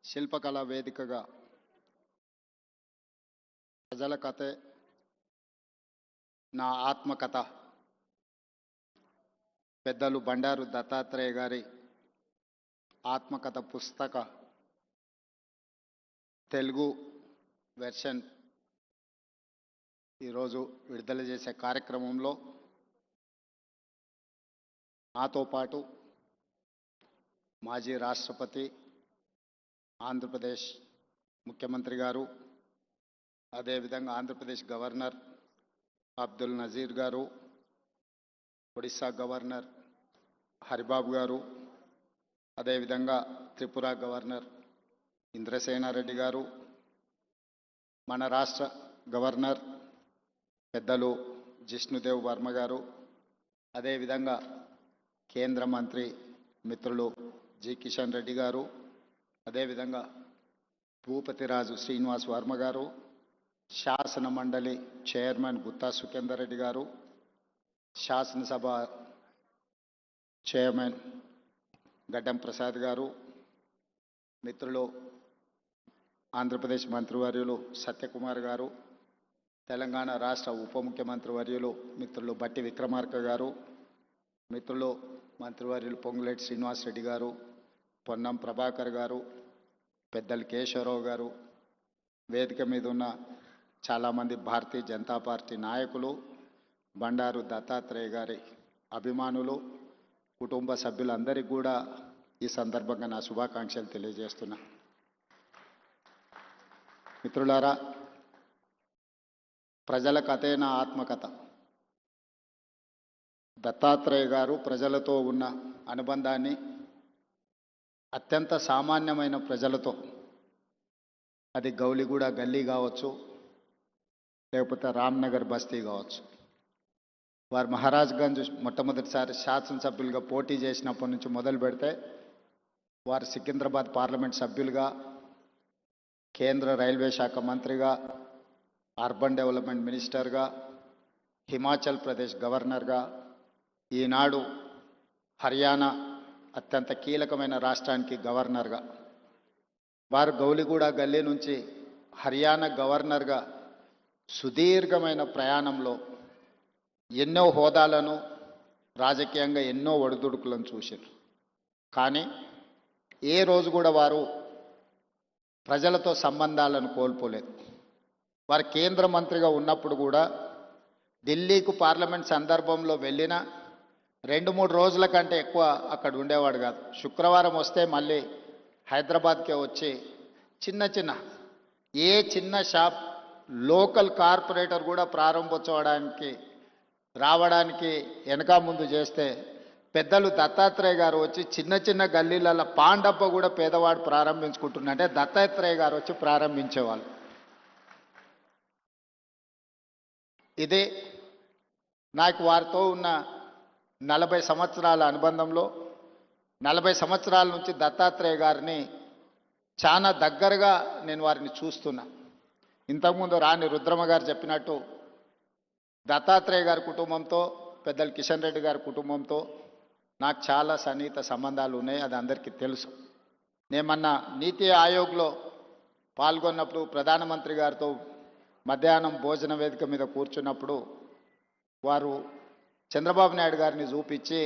శిల్పకళా వేదికగా ప్రజల కథే నా ఆత్మకథ పెద్దలు బండారు దత్తాత్రేయ గారి ఆత్మకథ పుస్తక తెలుగు వెర్షన్ ఈరోజు విడుదల చేసే కార్యక్రమంలో నాతో పాటు మాజీ రాష్ట్రపతి ఆంధ్రప్రదేశ్ ముఖ్యమంత్రి గారు, అదేవిధంగా ఆంధ్రప్రదేశ్ గవర్నర్ అబ్దుల్ నజీర్ గారు, ఒడిశా గవర్నర్ హరిబాబు గారు, అదేవిధంగా త్రిపుర గవర్నర్ ఇంద్రసేనారెడ్డి గారు, మన రాష్ట్ర గవర్నర్ పెద్దలు జిష్ణుదేవ్ వర్మ గారు, అదేవిధంగా కేంద్ర మంత్రి మిత్రులు జి కిషన్ రెడ్డి గారు, అదేవిధంగా భూపతిరాజు శ్రీనివాస్ వర్మ గారు, శాసన మండలి చైర్మన్ గుత్తా సుఖేందర్ రెడ్డి గారు, శాసనసభ చైర్మన్ గడ్డం ప్రసాద్ గారు, మిత్రులు ఆంధ్రప్రదేశ్ మంత్రివర్యులు సత్యకుమార్ గారు, తెలంగాణ రాష్ట్ర ఉప ముఖ్యమంత్రి వర్యులు మిత్రులు బట్టి విక్రమార్క గారు, మిత్రులు మంత్రివర్యులు పొంగులేటి శ్రీనివాసరెడ్డి గారు, పొన్నం ప్రభాకర్ గారు, పెద్దలు కేశవరావు గారు, వేదిక మీద ఉన్న చాలామంది భారతీయ జనతా పార్టీ నాయకులు, బండారు దత్తాత్రేయ గారి అభిమానులు, కుటుంబ సభ్యులందరికీ కూడా ఈ సందర్భంగా నా శుభాకాంక్షలు తెలియజేస్తున్నా. మిత్రులారా, ప్రజల కథే నా ఆత్మకథ. దత్తాత్రేయ గారు ప్రజలతో ఉన్న అనుబంధాన్ని అత్యంత సామాన్యమైన ప్రజలతో, అది గౌలిగూడ గల్లీ కావచ్చు, లేకపోతే రామ్నగర్ బస్తీ కావచ్చు, వారు మహారాజ్గంజ్ మొట్టమొదటిసారి శాసనసభ్యులుగా పోటీ చేసినప్పటి నుంచి మొదలు పెడితే వారు సికింద్రాబాద్ పార్లమెంట్ సభ్యులుగా, కేంద్ర రైల్వే శాఖ మంత్రిగా, అర్బన్ డెవలప్మెంట్ మినిస్టర్గా, హిమాచల్ ప్రదేశ్ గవర్నర్గా, ఈనాడు హర్యానా అత్యంత కీలకమైన రాష్ట్రానికి గవర్నర్గా, వారు గౌలిగూడ గల్లీ నుంచి హర్యానా గవర్నర్గా సుదీర్ఘమైన ప్రయాణంలో ఎన్నో హోదాలను, రాజకీయంగా ఎన్నో ఒడిదుడుకులను చూశారు. కానీ ఏ రోజు కూడా వారు ప్రజలతో సంబంధాలను కోల్పోలేదు. వారు కేంద్ర మంత్రిగా ఉన్నప్పుడు కూడా ఢిల్లీకు పార్లమెంట్ సందర్భంలో వెళ్ళినా 2-3 రోజుల కంటే ఎక్కువ అక్కడ ఉండేవాడు కాదు. శుక్రవారం వస్తే మళ్ళీ హైదరాబాద్కే వచ్చి చిన్న షాప్ లోకల్ కార్పొరేటర్ కూడా ప్రారంభోత్సవానికి రావడానికి వెనక ముందు చేస్తే పెద్దలు దత్తాత్రేయ గారు వచ్చి చిన్న గల్లీలలో పాండప్ప కూడా పేదవాడు ప్రారంభించుకుంటున్నంటే దత్తాత్రేయ గారు వచ్చి ప్రారంభించేవాళ్ళు. ఇదే నాకు వారితో ఉన్న 40 సంవత్సరాల అనుబంధంలో 40 సంవత్సరాల నుంచి దత్తాత్రేయ గారిని చాలా దగ్గరగా నేను వారిని చూస్తున్నా. ఇంతకుముందు రాణి రుద్రమ గారు చెప్పినట్టు దత్తాత్రేయ గారి కుటుంబంతో, పెద్దలు కిషన్ రెడ్డి గారి కుటుంబంతో నాకు చాలా సన్నిహిత సంబంధాలు ఉన్నాయి. అది అందరికీ తెలుసు. నేను మొన్న నీతి ఆయోగ్లో పాల్గొన్నప్పుడు ప్రధానమంత్రి గారితో మధ్యాహ్నం భోజన వేదిక మీద కూర్చున్నప్పుడు వారు చంద్రబాబు నాయుడు గారిని చూపించి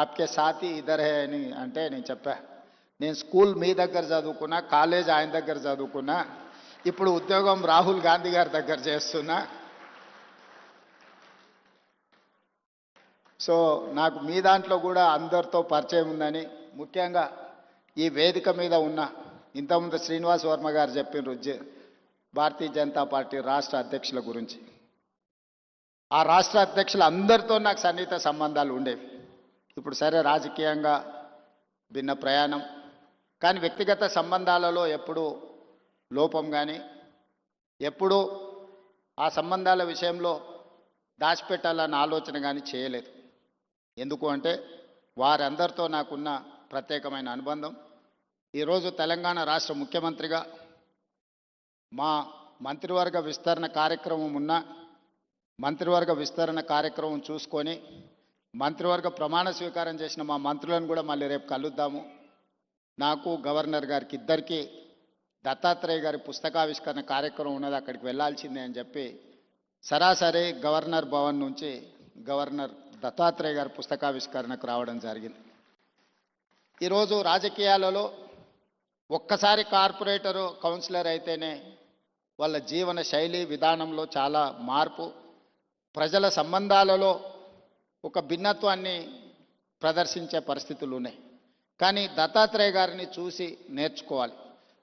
ఆప్కే సాథీ ఇద్దరే అని అంటే నేను చెప్పా, నేను స్కూల్ మీ దగ్గర చదువుకున్నా, కాలేజ్ ఆయన దగ్గర చదువుకున్నా, ఇప్పుడు ఉద్యోగం రాహుల్ గాంధీ గారి దగ్గర చేస్తున్నా. సో నాకు మీ దాంట్లో కూడా అందరితో పరిచయం ఉందని, ముఖ్యంగా ఈ వేదిక మీద ఉన్న ఇంతకుముందు శ్రీనివాస్ వర్మ గారు చెప్పిన భారతీయ జనతా పార్టీ రాష్ట్ర అధ్యక్షుల గురించి, ఆ రాష్ట్ర అధ్యక్షులు అందరితో నాకు సన్నిహిత సంబంధాలు ఉండేవి. ఇప్పుడు సరే రాజకీయంగా భిన్న ప్రయాణం, కానీ వ్యక్తిగత సంబంధాలలో ఎప్పుడూ లోపం కానీ, ఎప్పుడూ ఆ సంబంధాల విషయంలో దాచిపెట్టాలన్న ఆలోచన కానీ చేయలేదు. ఎందుకు అంటే వారందరితో నాకున్న ప్రత్యేకమైన అనుబంధం. ఈరోజు తెలంగాణ రాష్ట్ర ముఖ్యమంత్రిగా మా మంత్రివర్గ విస్తరణ కార్యక్రమం ఉన్న మంత్రివర్గ విస్తరణ కార్యక్రమం చూసుకొని మంత్రివర్గ ప్రమాణ స్వీకారం చేసిన మా మంత్రులను కూడా మళ్ళీ రేపు కలుద్దాము. నాకు గవర్నర్ గారికి ఇద్దరికీ దత్తాత్రేయ గారి పుస్తకావిష్కరణ కార్యక్రమం ఉన్నది, అక్కడికి వెళ్ళాల్సిందే అని చెప్పి సరాసరి గవర్నర్ భవన్ నుంచి గవర్నర్ దత్తాత్రేయ గారి పుస్తకావిష్కరణకు రావడం జరిగింది. ఈరోజు రాజకీయాలలో ఒక్కసారి కార్పొరేటరు కౌన్సిలర్ అయితేనే వాళ్ళ జీవన శైలి విధానంలో చాలా మార్పు, ప్రజల సంబంధాలలో ఒక భిన్నత్వాన్ని ప్రదర్శించే పరిస్థితులు ఉన్నాయి. కానీ దత్తాత్రేయ గారిని చూసి నేర్చుకోవాలి.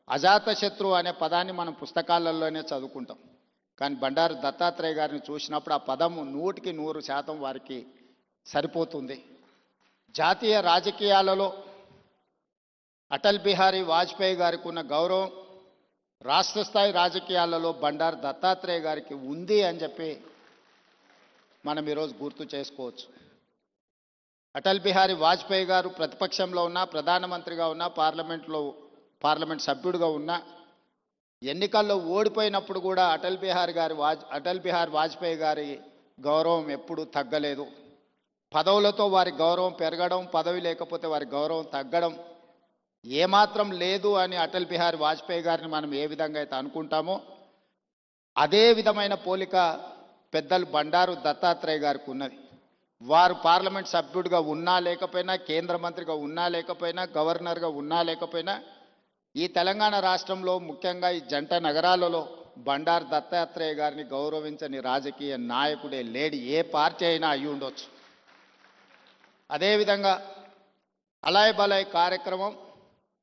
అజాతశత్రువు అనే పదాన్ని మనం పుస్తకాలలోనే చదువుకుంటాం, కానీ బండారు దత్తాత్రేయ గారిని చూసినప్పుడు ఆ పదము 100% వారికి సరిపోతుంది. జాతీయ రాజకీయాలలో అటల్ బిహారీ వాజ్పేయి గారికి ఉన్న గౌరవం రాష్ట్ర స్థాయి రాజకీయాలలో బండారు దత్తాత్రేయ గారికి ఉంది అని చెప్పి మనం ఈరోజు గుర్తు చేసుకోవచ్చు. అటల్ బిహారీ వాజ్పేయి గారు ప్రతిపక్షంలో ఉన్న, ప్రధానమంత్రిగా ఉన్న, పార్లమెంట్ సభ్యుడిగా ఉన్న, ఎన్నికల్లో ఓడిపోయినప్పుడు కూడా అటల్ బిహారీ వాజ్పేయి గారి గౌరవం ఎప్పుడూ తగ్గలేదు. పదవులతో వారి గౌరవం పెరగడం, పదవి లేకపోతే వారి గౌరవం తగ్గడం ఏమాత్రం లేదు అని అటల్ బిహారీ వాజ్పేయి గారిని మనం ఏ విధంగా అయితే అనుకుంటామో అదే విధమైన పోలిక పెద్దలు బండారు దత్తాత్రేయ గారికి ఉన్నది. వారు పార్లమెంట్ సభ్యుడిగా ఉన్నా లేకపోయినా, కేంద్ర మంత్రిగా ఉన్నా లేకపోయినా, గవర్నర్గా ఉన్నా లేకపోయినా, ఈ తెలంగాణ రాష్ట్రంలో ముఖ్యంగా ఈ జంట నగరాలలో బండారు దత్తాత్రేయ గారిని గౌరవించని రాజకీయ నాయకుడే లేడు, ఏ పార్టీ అయినా అయి ఉండొచ్చు. అదేవిధంగా అలాయ్ బలాయ్ కార్యక్రమం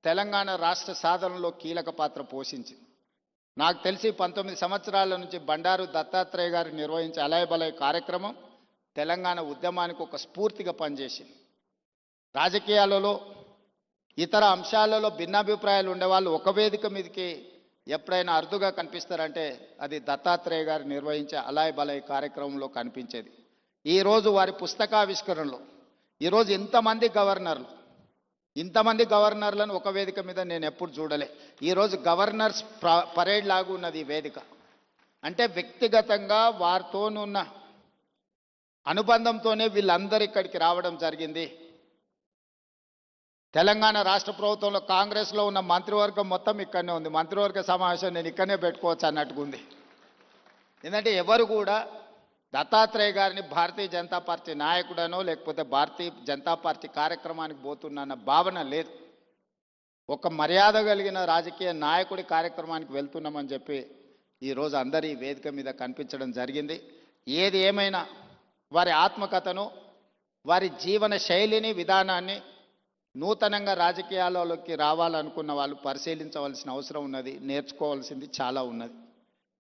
తెలంగాణ రాష్ట్ర సాధనలో కీలక పాత్ర పోషించింది. నాకు తెలిసి 19 సంవత్సరాల నుంచి బండారు దత్తాత్రేయ గారు నిర్వహించే అలాయ్ బలాయ్ కార్యక్రమం తెలంగాణ ఉద్యమానికి ఒక స్ఫూర్తిగా పనిచేసింది. రాజకీయాలలో ఇతర అంశాలలో భిన్నాభిప్రాయాలు ఉండేవాళ్ళు ఒక వేదిక మీదకి ఎప్పుడైనా అరుదుగా కనిపిస్తారంటే అది దత్తాత్రేయ గారు నిర్వహించే అలాయ్ బలాయ్ కార్యక్రమంలో కనిపించేది. ఈరోజు వారి పుస్తకావిష్కరణలో ఈరోజు ఇంతమంది గవర్నర్లను ఒక వేదిక మీద నేను ఎప్పుడు చూడలే. ఈరోజు గవర్నర్స్ పరేడ్ లాగా ఉన్నది ఈ వేదిక. అంటే వ్యక్తిగతంగా వారితోనున్న అనుబంధంతోనే వీళ్ళందరూ ఇక్కడికి రావడం జరిగింది. తెలంగాణ రాష్ట్ర ప్రభుత్వంలో కాంగ్రెస్లో ఉన్న మంత్రివర్గం మొత్తం ఇక్కడనే ఉంది. మంత్రివర్గ సమావేశం నేను ఇక్కడనే పెట్టుకోవచ్చు అన్నట్టుగా ఉంది. ఎందుకంటే ఎవరు కూడా దత్తాత్రేయ గారిని భారతీయ జనతా పార్టీ నాయకుడనో లేకపోతే భారతీయ జనతా పార్టీ కార్యక్రమానికి పోతున్న భావన లేదు. ఒక మర్యాద కలిగిన రాజకీయ నాయకుడి కార్యక్రమానికి వెళ్తున్నామని చెప్పి ఈరోజు అందరి వేదిక మీద కనిపించడం జరిగింది. ఏది ఏమైనా వారి ఆత్మకథను, వారి జీవన శైలిని, విధానాన్ని నూతనంగా రాజకీయాలలోకి రావాలనుకున్న వాళ్ళు పరిశీలించవలసిన అవసరం ఉన్నది, నేర్చుకోవాల్సింది చాలా ఉన్నది.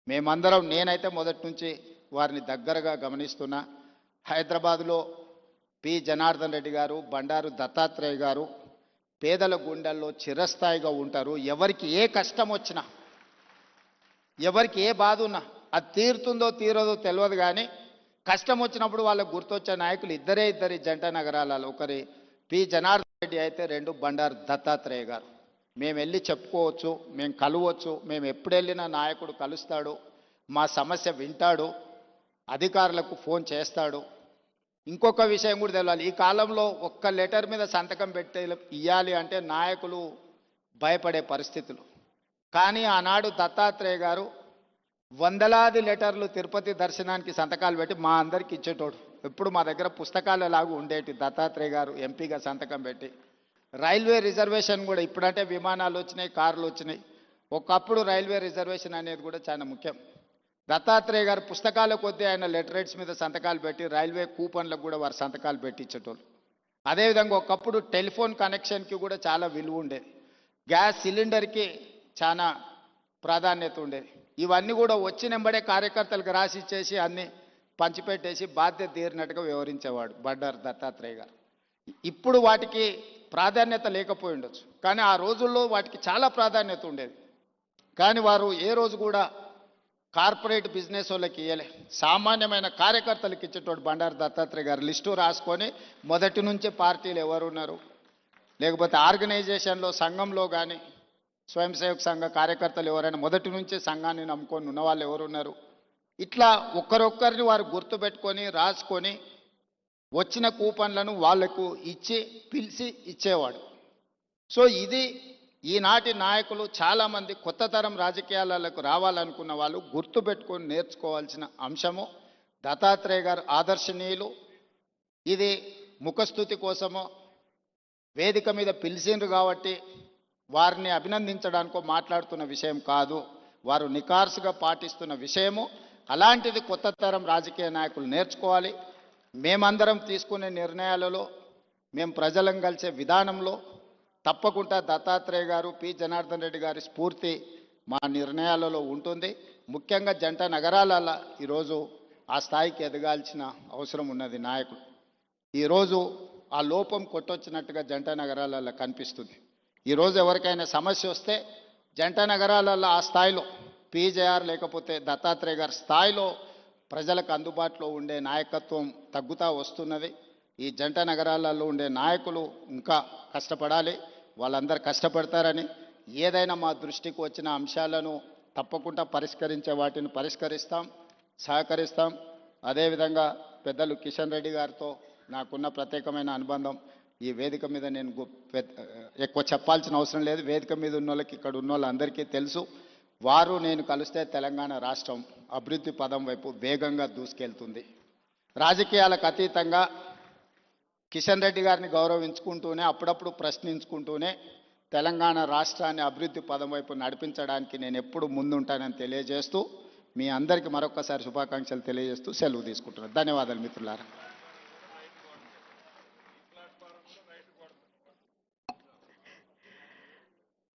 మేమందరం, నేనైతే మొదటి నుంచి వారిని దగ్గరగా గమనిస్తున్నా. హైదరాబాదులో పి జనార్దన్ రెడ్డి గారు, బండారు దత్తాత్రేయ గారు పేదల గుండెల్లో చిరస్థాయిగా ఉంటారు. ఎవరికి ఏ కష్టం వచ్చినా, ఎవరికి ఏ బాధ ఉన్నా అది తీరుతుందో తీరదో తెలియదు, కానీ కష్టం వచ్చినప్పుడు వాళ్ళకు గుర్తొచ్చే నాయకులు ఇద్దరి జంట నగరాలలో, ఒకరి పి జనార్దన్ రెడ్డి అయితే, రెండు బండారు దత్తాత్రేయ గారు. మేము వెళ్ళి చెప్పుకోవచ్చు, మేము కలవచ్చు, మేము ఎప్పుడు వెళ్ళినా నాయకుడు కలుస్తాడు, మా సమస్య వింటాడు, అధికారులకు ఫోన్ చేస్తాడు. ఇంకొక విషయం కూడా తెలియాలి, ఈ కాలంలో ఒక్క లెటర్ మీద సంతకం పెట్టి ఇవ్వాలి అంటే నాయకులు భయపడే పరిస్థితులు. కానీ ఆనాడు దత్తాత్రేయ గారు వందలాది లెటర్లు తిరుపతి దర్శనానికి సంతకాలు పెట్టి మా అందరికి ఇచ్చేటోడు. ఎప్పుడు మా దగ్గర పుస్తకాలలాగా ఉండేటి. దత్తాత్రేయ గారు ఎంపీగా సంతకం పెట్టి రైల్వే రిజర్వేషన్ కూడా, ఇప్పుడంటే విమానాలు వచ్చినాయి, కార్లు వచ్చినాయి, ఒకప్పుడు రైల్వే రిజర్వేషన్ అనేది కూడా చాలా ముఖ్యం. దత్తాత్రేయ గారు పుస్తకాల కొద్దీ ఆయన లెటరేట్స్ మీద సంతకాలు పెట్టి రైల్వే కూపన్లకు కూడా వారు సంతకాలు పెట్టించేటోళ్ళు. అదేవిధంగా ఒకప్పుడు టెలిఫోన్ కనెక్షన్కి కూడా చాలా విలువ ఉండేది, గ్యాస్ సిలిండర్కి చాలా ప్రాధాన్యత ఉండేది. ఇవన్నీ కూడా వచ్చినెంబడే కార్యకర్తలకు రాసి ఇచ్చేసి అన్నీ పంచిపెట్టేసి బాధ్యత తీరినట్టుగా వ్యవహరించేవాడు బండారు దత్తాత్రేయ గారు. ఇప్పుడు వాటికి ప్రాధాన్యత లేకపోయి ఉండొచ్చు, కానీ ఆ రోజుల్లో వాటికి చాలా ప్రాధాన్యత ఉండేది. కానీ వారు ఏ రోజు కూడా కార్పొరేట్ బిజినెస్ వాళ్ళకి ఇవ్వలే, సామాన్యమైన కార్యకర్తలకు ఇచ్చేటోడు బండారు దత్తాత్రేయ గారు. లిస్టు రాసుకొని మొదటి నుంచే పార్టీలు ఎవరున్నారు, లేకపోతే ఆర్గనైజేషన్లో సంఘంలో కానీ స్వయం సేవక సంఘ కార్యకర్తలు ఎవరైనా మొదటి నుంచే సంఘాన్ని నమ్ముకొని ఉన్న వాళ్ళు ఎవరున్నారు, ఇట్లా ఒక్కరొక్కరిని వారు గుర్తుపెట్టుకొని రాసుకొని వచ్చిన కూపన్లను వాళ్లకు ఇచ్చి పిలిచి ఇచ్చేవాడు. సో ఇది ఈనాటి నాయకులు చాలామంది కొత్త తరం రాజకీయాలకు రావాలనుకున్న వాళ్ళు గుర్తుపెట్టుకొని నేర్చుకోవాల్సిన అంశము దత్తాత్రేయ గారు ఆదర్శనీయులు. ఇది ముఖస్థుతి కోసమో వేదిక మీద పిలిచిండ్రు కాబట్టి వారిని అభినందించడానికో మాట్లాడుతున్న విషయం కాదు. వారు నికార్సుగా పాటిస్తున్న విషయము. అలాంటిది కొత్త తరం రాజకీయ నాయకులు నేర్చుకోవాలి. మేమందరం తీసుకునే నిర్ణయాలలో, మేము ప్రజలను కలిసే విధానంలో తప్పకుండా దత్తాత్రేయ గారు, పి జనార్దన్ రెడ్డి గారి స్ఫూర్తి మా నిర్ణయాలలో ఉంటుంది. ముఖ్యంగా జంట నగరాలలో ఈరోజు ఆ స్థాయికి ఎదగాల్సిన అవసరం ఉన్నది నాయకులు. ఈరోజు ఆ లోపం కొట్టొచ్చినట్టుగా జంట నగరాలలో కనిపిస్తుంది. ఈరోజు ఎవరికైనా సమస్య వస్తే జంట నగరాలలో ఆ స్థాయిలో పీజేఆర్ లేకపోతే దత్తాత్రేయ గారి స్థాయిలో ప్రజలకు అందుబాటులో ఉండే నాయకత్వం తగ్గుతూ వస్తున్నది. ఈ జంట నగరాలలో ఉండే నాయకులు ఇంకా కష్టపడాలి. వాళ్ళందరూ కష్టపడతారని, ఏదైనా మా దృష్టికి వచ్చిన అంశాలను తప్పకుండా పరిష్కరించే వాటిని పరిష్కరిస్తాం, సహకరిస్తాం. అదేవిధంగా పెద్దలు కిషన్ రెడ్డి గారితో నాకున్న ప్రత్యేకమైన అనుబంధం ఈ వేదిక మీద నేను ఎక్కువ చెప్పాల్సిన అవసరం లేదు. వేదిక మీద ఉన్న వాళ్ళకి, ఇక్కడ ఉన్న వాళ్ళందరికీ తెలుసు. వారు నేను కలిస్తే తెలంగాణ రాష్ట్రం అభివృద్ధి పదం వైపు వేగంగా దూసుకెళ్తుంది. రాజకీయాలకు అతీతంగా కిషన్ రెడ్డి గారిని గౌరవించుకుంటూనే, అప్పుడప్పుడు ప్రశ్నించుకుంటూనే తెలంగాణ రాష్ట్రాన్ని అభివృద్ధి పదం వైపు నడిపించడానికి నేను ఎప్పుడు ముందుంటానని తెలియజేస్తూ, మీ అందరికీ మరొకసారి శుభాకాంక్షలు తెలియజేస్తూ సెలవు తీసుకుంటున్నాను. ధన్యవాదాలు మిత్రులారా.